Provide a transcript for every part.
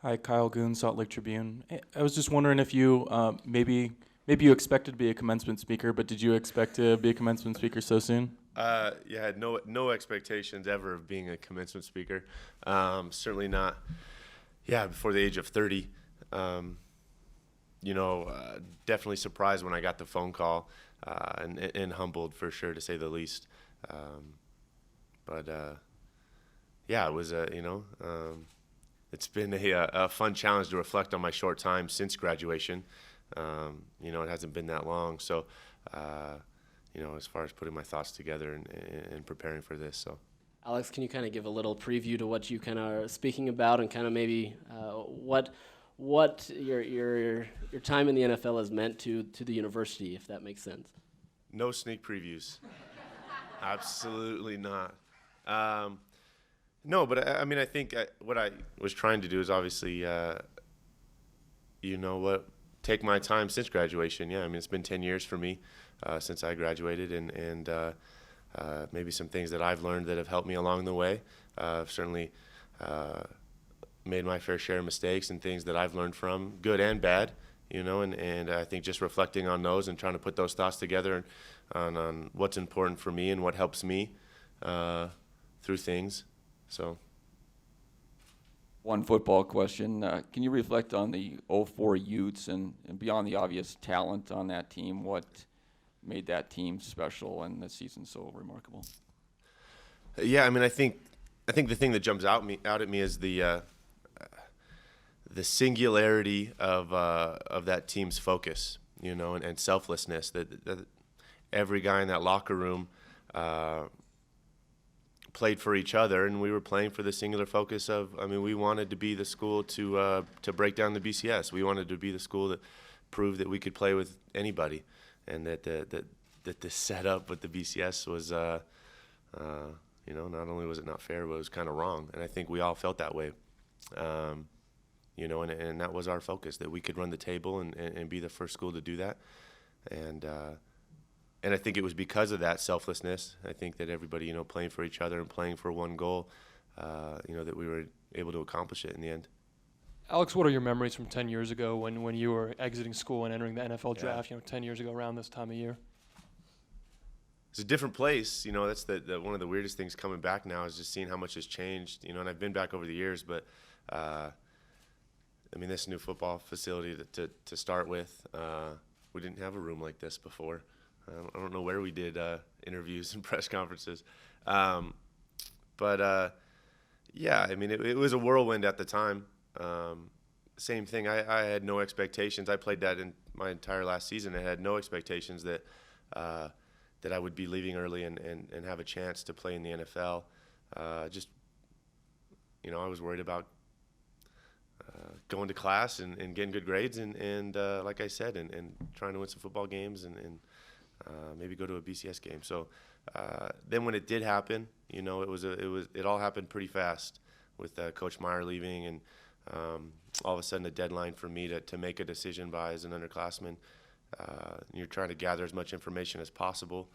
Hi, Kyle Goon, Salt Lake Tribune. I was just wondering if you maybe you expected to be a commencement speaker, but did you expect to be a commencement speaker so soon? Yeah, I had no expectations ever of being a commencement speaker. Certainly not. Yeah, before the age of 30. Definitely surprised when I got the phone call, and humbled for sure, to say the least. But yeah, it was it's been a fun challenge to reflect on my short time since graduation. It hasn't been that long, so as far as putting my thoughts together and preparing for this, so. Alex, can you kind of give a little preview to what you kind of are speaking about, and kind of maybe what your time in the NFL has meant to the university, if that makes sense? No sneak previews. Absolutely not. No, but I think what I was trying to do is obviously, take my time since graduation. Yeah, it's been 10 years for me since I graduated, and maybe some things that I've learned that have helped me along the way. I've certainly made my fair share of mistakes and things that I've learned from, good and bad, and I think just reflecting on those and trying to put those thoughts together on what's important for me and what helps me through things. So. One football question. Can you reflect on the '04 Utes and beyond the obvious talent on that team, what made that team special and the season so remarkable? Yeah, I think the thing that jumps out at me is the singularity of that team's focus, and selflessness. That every guy in that locker room played for each other, and we were playing for the singular focus of, we wanted to be the school to break down the BCS. We wanted to be the school that proved that we could play with anybody, and that the setup with the BCS was, not only was it not fair, but it was kind of wrong. And I think we all felt that way, and that was our focus, that we could run the table and be the first school to do that. And I think it was because of that selflessness, I think that everybody, playing for each other and playing for one goal, that we were able to accomplish it in the end. Alex, what are your memories from 10 years ago when you were exiting school and entering the NFL draft, 10 years ago around this time of year? It's a different place. That's the one of the weirdest things coming back now, is just seeing how much has changed, and I've been back over the years, but this new football facility to start with, we didn't have a room like this before. I don't know where we did interviews and press conferences. It was a whirlwind at the time. Same thing, I had no expectations. I played that in my entire last season. I had no expectations that I would be leaving early and have a chance to play in the NFL. I was worried about going to class and getting good grades and like I said, and trying to win some football games and maybe go to a BCS game. So then when it did happen, it all happened pretty fast with Coach Meyer leaving, and all of a sudden a deadline for me to make a decision by as an underclassman. You're trying to gather as much information as possible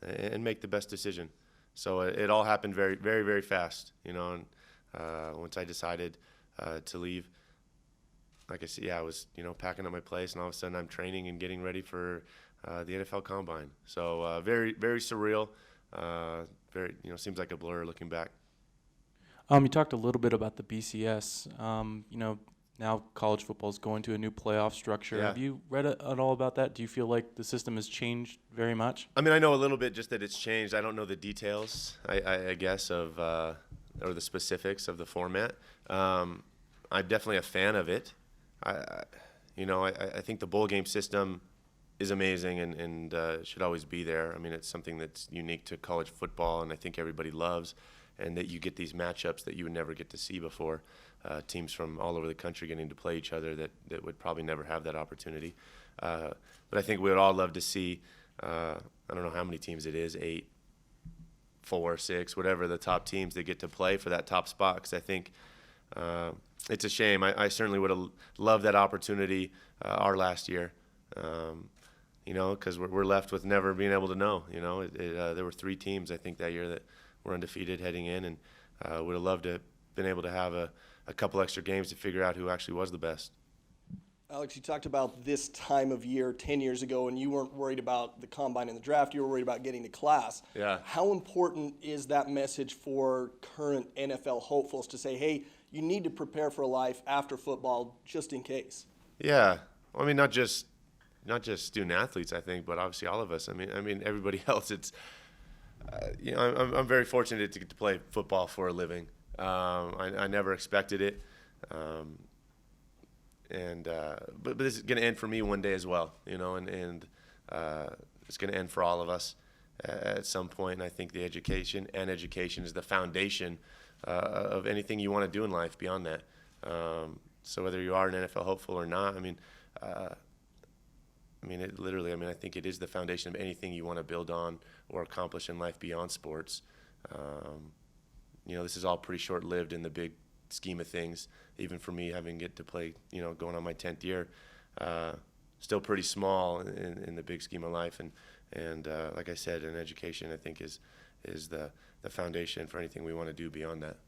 and make the best decision. So it all happened very, very, very fast, and once I decided to leave, like I said, I was, packing up my place, and all of a sudden I'm training and getting ready for the NFL Combine. So very, very surreal. Seems like a blur looking back. You talked a little bit about the BCS. Now college football is going to a new playoff structure. Yeah. Have you read at all about that? Do you feel like the system has changed very much? I know a little bit, just that it's changed. I don't know the details, I guess, of or the specifics of the format. I'm definitely a fan of it. I think the bowl game system is amazing and should always be there. It's something that's unique to college football, and I think everybody loves, and that you get these matchups that you would never get to see before, teams from all over the country getting to play each other that would probably never have that opportunity. But I think we would all love to see, I don't know how many teams it is, 8, 4, 6, whatever the top teams that get to play for that top spot, because I think it's a shame. I certainly would have loved that opportunity our last year. Because we're left with never being able to know. There were 3 teams, I think, that year that were undefeated heading in, and would have loved to have been able to have a a couple extra games to figure out who actually was the best. Alex, you talked about this time of year 10 years ago, and you weren't worried about the combine and the draft. You were worried about getting to class. Yeah. How important is that message for current NFL hopefuls to say, hey, you need to prepare for life after football just in case? Yeah. Well, I mean, not just student athletes, I think, but obviously all of us. I mean, everybody else. It's I'm very fortunate to get to play football for a living. I never expected it. But this is going to end for me one day as well, and it's going to end for all of us at some point. And I think the education is the foundation of anything you want to do in life beyond that. So whether you are an NFL hopeful or not, I think it is the foundation of anything you want to build on or accomplish in life beyond sports. This is all pretty short-lived in the big scheme of things. Even for me, having get to play, going on my 10th year, still pretty small in the big scheme of life. And like I said, an education I think is the foundation for anything we want to do beyond that.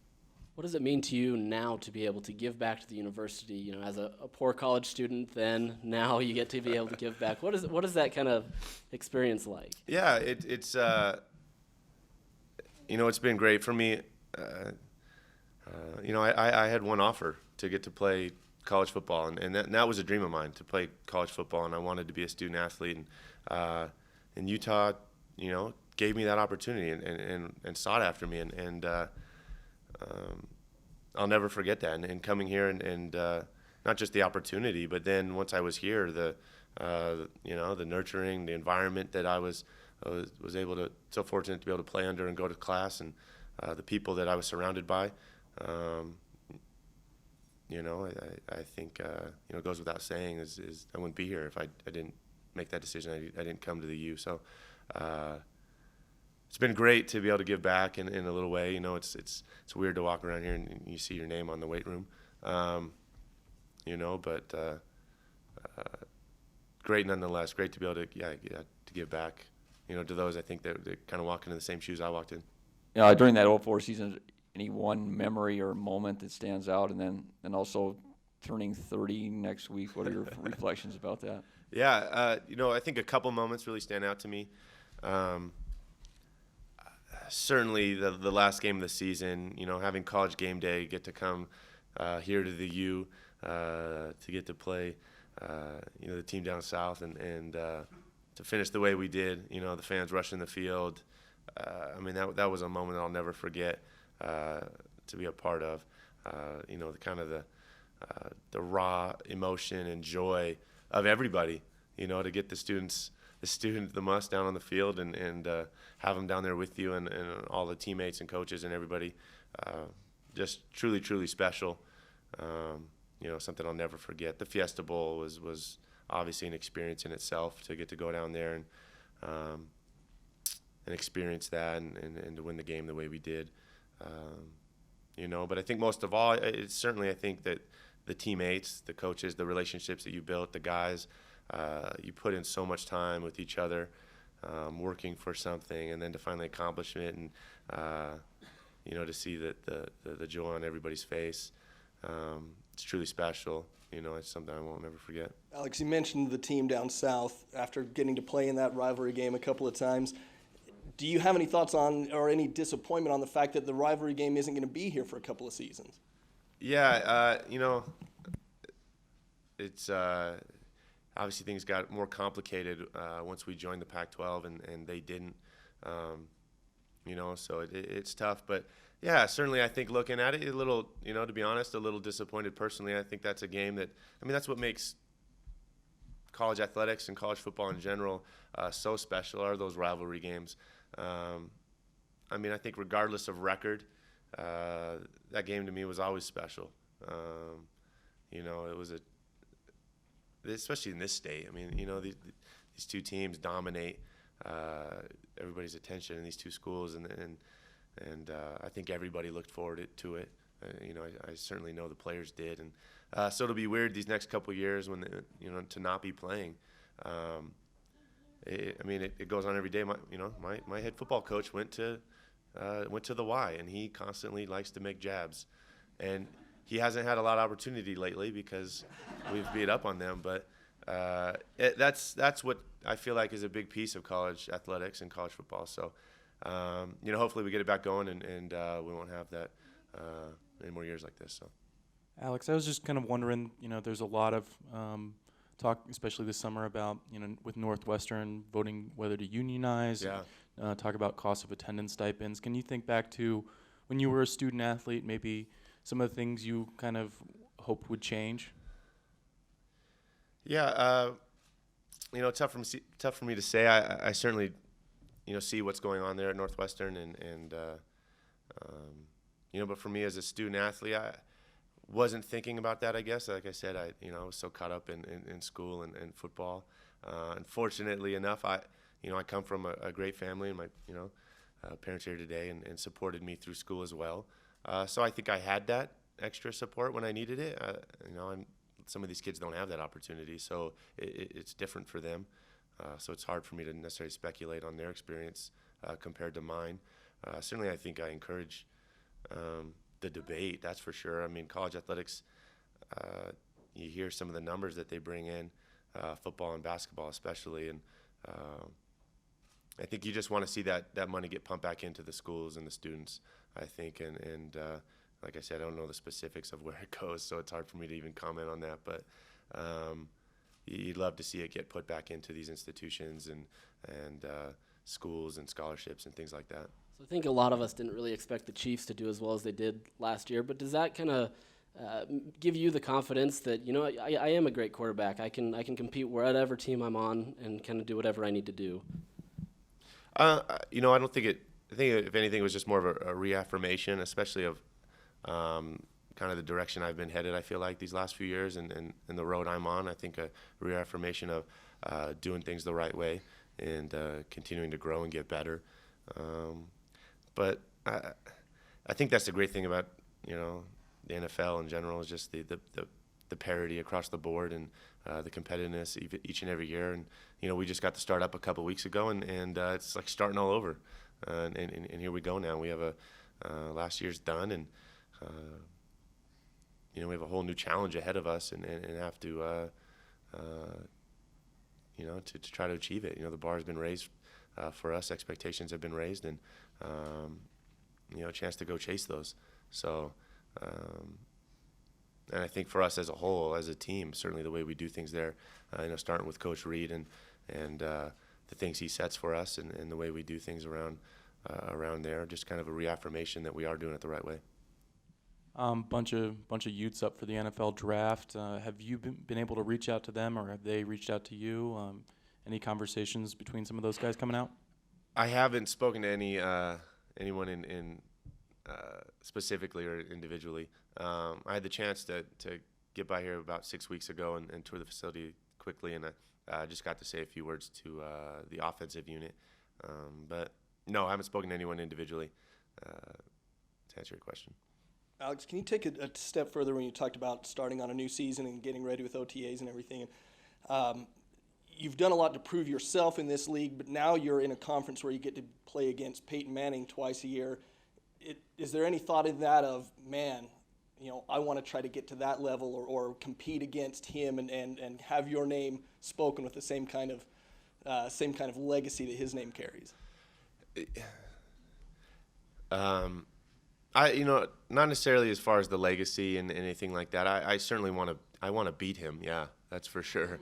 What does it mean to you now to be able to give back to the university? As a poor college student, then now you get to be able to give back. What is that kind of experience like? Yeah, it's been great for me. I had one offer to get to play college football, and that was a dream of mine, to play college football, and I wanted to be a student athlete. And Utah, gave me that opportunity and sought after me, and I'll never forget that. And coming here and not just the opportunity, but then once I was here, the nurturing, the environment that I was able to, so fortunate to be able to play under and go to class, and the people that I was surrounded by. I think it goes without saying is I wouldn't be here if I didn't make that decision. I didn't come to the U. So it's been great to be able to give back in a little way. It's weird to walk around here and you see your name on the weight room. But great nonetheless. Great to be able to to give back. To those I think that kind of walk into the same shoes I walked in. Yeah, during that 04 season, any one memory or moment that stands out, and then also turning 30 next week, what are your reflections about that? Yeah, I think a couple moments really stand out to me. Certainly the last game of the season, having college game day, get to come here to the U to get to play, the team down south and to finish the way we did, the fans rushing the field. That was a moment I'll never forget to be a part of. The raw emotion and joy of everybody, to get the student, the must down on the field and have them down there with you and all the teammates and coaches and everybody. Just truly, truly special. Something I'll never forget. The Fiesta Bowl was obviously an experience in itself, to get to go down there and experience that and to win the game the way we did. But I think most of all, it's certainly, I think that the teammates, the coaches, the relationships that you built, the guys, you put in so much time with each other, working for something, and then to finally accomplish it, and to see the joy on everybody's face, it's truly special. It's something I won't never forget. Alex, you mentioned the team down south after getting to play in that rivalry game a couple of times. Do you have any thoughts on or any disappointment on the fact that the rivalry game isn't going to be here for a couple of seasons? Yeah, it's obviously things got more complicated once we joined the Pac-12 and they didn't, so it's tough. But yeah, certainly I think looking at it a little, to be honest, a little disappointed personally. I think that's a game that, that's what makes college athletics and college football in general so special, are those rivalry games. I think regardless of record, that game to me was always special. It was especially in this state. These two teams dominate everybody's attention in these two schools, and I think everybody looked forward to it. I certainly know the players did, and so it'll be weird these next couple of years when to not be playing. It goes on every day. My head football coach went to the Y, and he constantly likes to make jabs, and he hasn't had a lot of opportunity lately because we've beat up on them. But that's what I feel like is a big piece of college athletics and college football. So, hopefully we get it back going and we won't have that any more years like this. So, Alex, I was just kind of wondering, there's a lot of talk, especially this summer, about, with Northwestern voting whether to unionize, yeah. talk about cost of attendance stipends. Can you think back to when you were a student athlete, maybe some of the things you kind of hoped would change? Yeah, tough for me to say. I certainly, see what's going on there at Northwestern, and but for me as a student athlete, I wasn't thinking about that. I guess, like I said, I was so caught up in school and football. Unfortunately enough, I come from a great family, and my parents here today and supported me through school as well. So I think I had that extra support when I needed it. Some of these kids don't have that opportunity, so it's different for them. So it's hard for me to necessarily speculate on their experience compared to mine. Certainly, I think I encourage the debate, that's for sure. I mean, college athletics, you hear some of the numbers that they bring in, football and basketball especially, and I think you just want to see that money get pumped back into the schools and the students, I think, and like I said, I don't know the specifics of where it goes, so it's hard for me to even comment on that. But you'd love to see it get put back into these institutions and schools and scholarships and things like that. So I think a lot of us didn't really expect the Chiefs to do as well as they did last year. But does that kind of give you the confidence that I am a great quarterback? I can compete whatever team I'm on and kind of do whatever I need to do. I don't think it. I think if anything, it was just more of a reaffirmation, especially of kind of the direction I've been headed. I feel like these last few years and the road I'm on. I think a reaffirmation of doing things the right way and continuing to grow and get better. But I think that's the great thing about the NFL in general, is just the parity across the board and the competitiveness each and every year. And we just got to start up a couple weeks ago, and it's like starting all over. And here we go now. We have last year's done, and we have a whole new challenge ahead of us, and have to to try to achieve it. The bar has been raised for us. Expectations have been raised, and a chance to go chase those. So, and I think for us as a whole, as a team, certainly the way we do things there, starting with Coach Reed and the things he sets for us, and the way we do things around there, just kind of a reaffirmation that we are doing it the right way. Bunch of Utes up for the NFL draft. Have you been able to reach out to them, or have they reached out to you? Any conversations between some of those guys coming out? I haven't spoken to anyone in specifically or individually. I had the chance to get by here about 6 weeks ago and tour the facility quickly, and I just got to say a few words to the offensive unit. But no, I haven't spoken to anyone individually to answer your question. Alex, can you take a step further when you talked about starting on a new season and getting ready with OTAs and everything? You've done a lot to prove yourself in this league, but now you're in a conference where you get to play against Peyton Manning twice a year. Is there any thought in that of, man, I want to try to get to that level or compete against him and have your name spoken with the same kind of legacy that his name carries? Not necessarily as far as the legacy and anything like that. I certainly want to beat him. Yeah, that's for sure.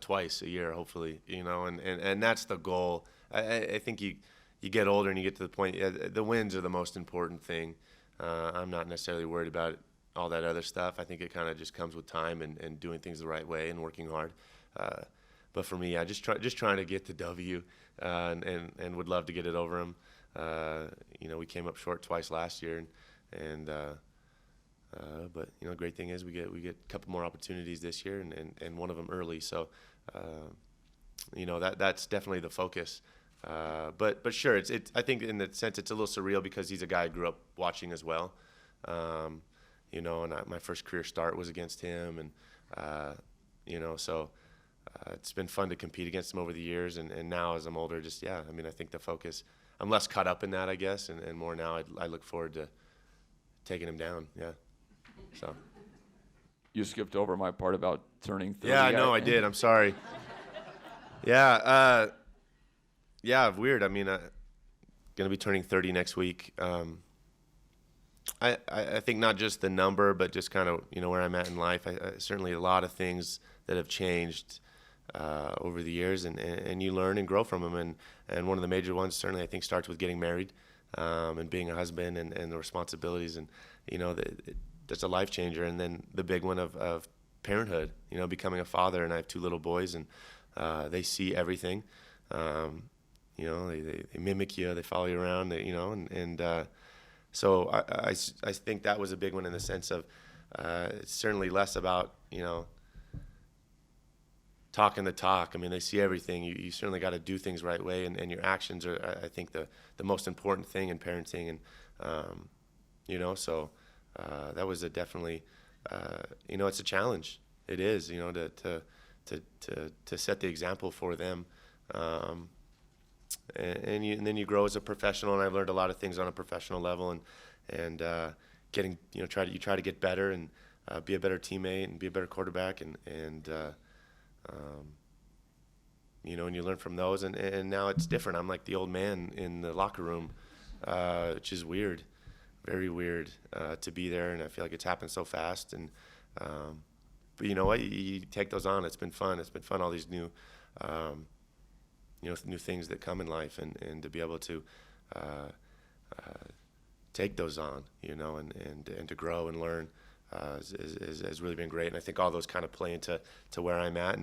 Twice a year, hopefully, and that's the goal. I think you get older and you get to the point, the wins are the most important thing. I'm not necessarily worried about all that other stuff. I think it kind of just comes with time and doing things the right way and working hard. But for me, just trying to get the W, and would love to get it over him. We came up short twice last year, but great thing is we get a couple more opportunities this year, and one of them early. So, that's definitely the focus. But sure, I think in that sense it's a little surreal because he's a guy I grew up watching as well. And my first career start was against him, and so it's been fun to compete against him over the years, and now as I'm older, I think the focus, I'm less caught up in that, I guess, and more now I look forward to taking him down. Yeah. So. You skipped over my part about turning 30. Yeah, I know I did. I'm sorry. Yeah, weird. I mean, gonna be turning 30 next week. I think not just the number, but just kind of where I'm at in life. I certainly a lot of things that have changed over the years, and you learn and grow from them. And one of the major ones certainly I think starts with getting married and being a husband and the responsibilities, and that's a life changer. And then the big one of parenthood, becoming a father. And I have 2 little boys, and they see everything. They mimic you, they follow you around, so I think that was a big one in the sense of it's certainly less about talking the talk. I mean, they see everything. You certainly got to do things right way, and your actions are, I think, the most important thing in parenting. And so that was definitely it's a challenge. It is to set the example for them. And then you grow as a professional, and I've learned a lot of things on a professional level, and getting try to get better and be a better teammate and be a better quarterback, and you learn from those, and now it's different. I'm like the old man in the locker room, which is weird, very weird to be there, and I feel like it's happened so fast. And but you know what, you take those on. It's been fun. It's been fun, all these new new things that come in life, and to be able to take those on, and to grow and learn has really been great. And I think all those kind of play into where I'm at,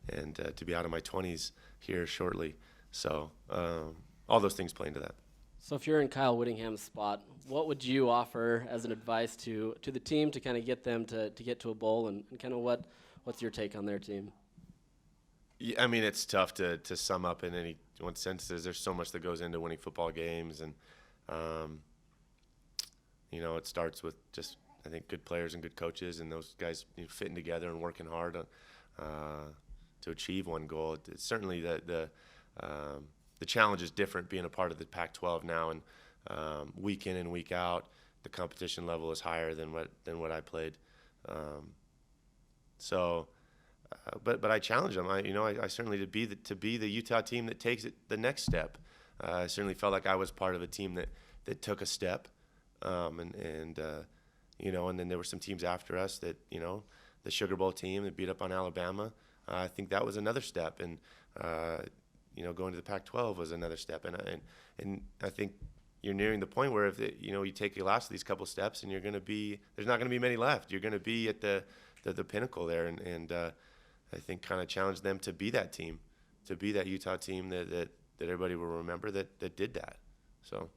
and to be out of my 20s here shortly. So all those things play into that. So if you're in Kyle Whittingham's spot, what would you offer as an advice to the team to kind of get them to get to a bowl, and kind of what's your take on their team? Yeah, I mean, it's tough to sum up in any one sentence. There's so much that goes into winning football games, and it starts with just, I think, good players and good coaches, and those guys fitting together and working hard to achieve one goal. It's certainly the challenge is different being a part of the Pac-12 now, and week in and week out, the competition level is higher than what I played. But I challenge them. I certainly to be the Utah team that takes it the next step. I certainly felt like I was part of a team that took a step, and then there were some teams after us that the Sugar Bowl team that beat up on Alabama. I think that was another step, and going to the Pac-12 was another step, and I think you're nearing the point where if you take the last of these couple steps, and there's not going to be many left. You're going to be at the pinnacle there, and I think kind of challenge them to be that team, to be that Utah team that everybody will remember that did that. So.